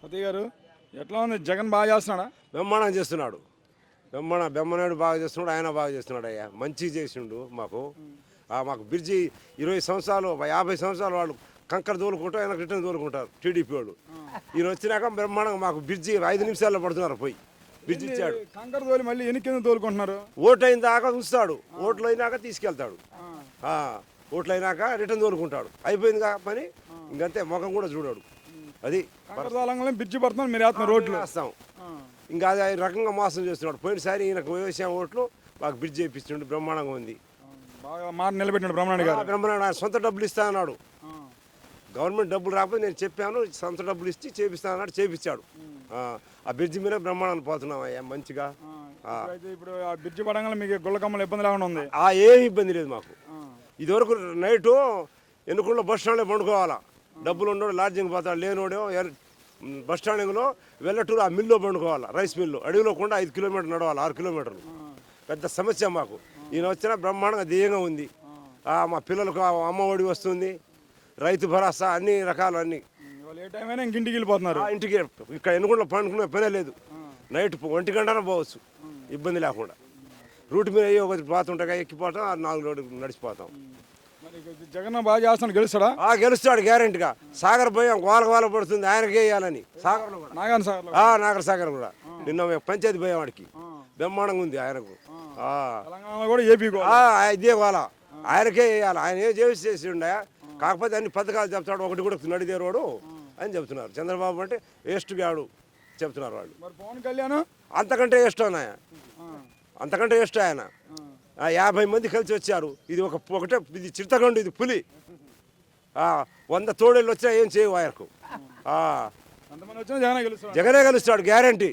సతీ గారు ఎట్లా ఉంది? జగన్ బాగా చేస్తున్నాడా? బ్రహ్మాండం చేస్తున్నాడు. బ్రహ్మనాయుడు బాగా చేస్తున్నాడు, ఆయన బాగా చేస్తున్నాడు. అయ్యా మంచి చేసిండు మాకు. మాకు బ్రిడ్జి 20 సంవత్సరాలు 50 సంవత్సరాలు వాళ్ళు కంకర తోలుకుంటారు, ఆయన రిటర్న్ తోలుకుంటారు టీడీపీ వాళ్ళు. ఈయన వచ్చినాక బ్రహ్మాండంగా మాకు బ్రిడ్జి 5 నిమిషాల్లో పడుతున్నారు. పోయి బ్రిడ్జి ఇచ్చాడు. కంకర తోలి మళ్ళీ ఎన్ని కింద తోలుకుంటున్నారు. ఓటు అయిన దాకా ఉంచుతాడు, ఓట్లు అయినాక తీసుకెళ్తాడు. ఓట్లు అయినాక రిటర్న్ తోలుకుంటాడు. అయిపోయింది కా పని, ఇంకంతే. ముఖం కూడా చూడాడు. అది కంకర తోలంగానే బ్రిడ్జి పడుతున్నారు, మీరు వేస్తున్నారు రోడ్లు. వేస్తాం. ఇంకా అది రకంగా మోసం చేస్తున్నాడు. పోయినసారి ఈయనకు వ్యవసాయం ఓట్లు మాకు బ్రిడ్జ్ చేయించిండు, బ్రహ్మాండంగా ఉంది. బాగా మాట నిలబెట్టినాడు బ్రహ్మనాయుడు గారు. బ్రహ్మాండ సొంత డబ్బులు ఇస్తా అన్నాడు. గవర్నమెంట్ డబ్బులు రాకపోతే నేను చెప్పాను, సొంత డబ్బులు ఇచ్చి చేపిస్తా అన్నాడు, చేపించాడు. ఆ బ్రిడ్జి మీద బ్రహ్మాండాన్ని పోతున్నాం అయ్యా మంచిగా. అయితే ఇప్పుడు ఆ బ్రిడ్జి పడంగా మీకు గుళ్ళకమ్మలు ఇబ్బంది లేకుండా ఉంది. ఏమి ఇబ్బంది లేదు మాకు. ఇదివరకు నైటు ఎన్నుకుండా బస్ స్టాండ్లో పండుకోవాలా. డబ్బులు ఉండడు లాడ్జింగ్ పోతాడు, లేనోడో బస్ స్టాండింగ్లో వెళ్ళటూరు ఆ మిల్లో పండుకోవాలా. రైస్ మిల్లు అడవిలో కూడా 5 కిలోమీటర్లు నడవాలి, 6 కిలోమీటర్లు. పెద్ద సమస్య మాకు. ఈయన వచ్చినా బ్రహ్మాండంగా ధ్యేయంగా ఉంది. మా పిల్లలకు అమ్మ ఒడి వస్తుంది, రైతు భరోసా, అన్ని రకాలు అన్ని. వాళ్ళు ఏ టైం అయినా ఇంటికి వెళ్ళిపోతున్నారు. ఇంటికి ఇక్కడ ఎన్నుకుండా పండుకునే పనే లేదు. నైట్ 1 గంటనే పోవచ్చు ఇబ్బంది లేకుండా. రూట్ మీద ఒకటి పోతుంటగా ఎక్కిపోతాం, 4 రోజులు నడిచిపోతాం. మరి జగన్ బాగా చేస్తున్నాడు, గెలుస్తాడా? గెలుస్తాడు గ్యారెంటీగా. సాగర్ పోయాం, గోల పడుతుంది ఆయనకే వేయాలని. సాగర్లో కూడా నాగర్ సాగర్ కూడా నిన్న పంచాయతీ పోయాం వాడికి. బ్రహ్మాండంగా ఉంది ఆయనకు. తెలంగాణలో కూడా ఏపీ ఇదే గోల ఆయనకే వేయాలి. ఆయన ఏం చేసి ఉండే, కాకపోతే అన్ని పథకాలు చెప్తాడు. ఒకటి కూడా నడిదేరోడు అని చెప్తున్నారు. చంద్రబాబు అంటే వేస్ట్ గాడు చెప్తున్నారు వాళ్ళు. పవన్ కళ్యాణ్ అంతకంటే వేస్ట్ అన్నాయ, అంతకంటే వేస్ట్ ఆయన. 50 మంది కలిసి వచ్చారు. ఇది ఒకటే, ఇది చిరుతగండు, ఇది పులి. 100 తోడేళ్ళు వచ్చినా ఏం చేయవు ఆయనకు. జగనే గెలుస్తాడు గ్యారంటీ.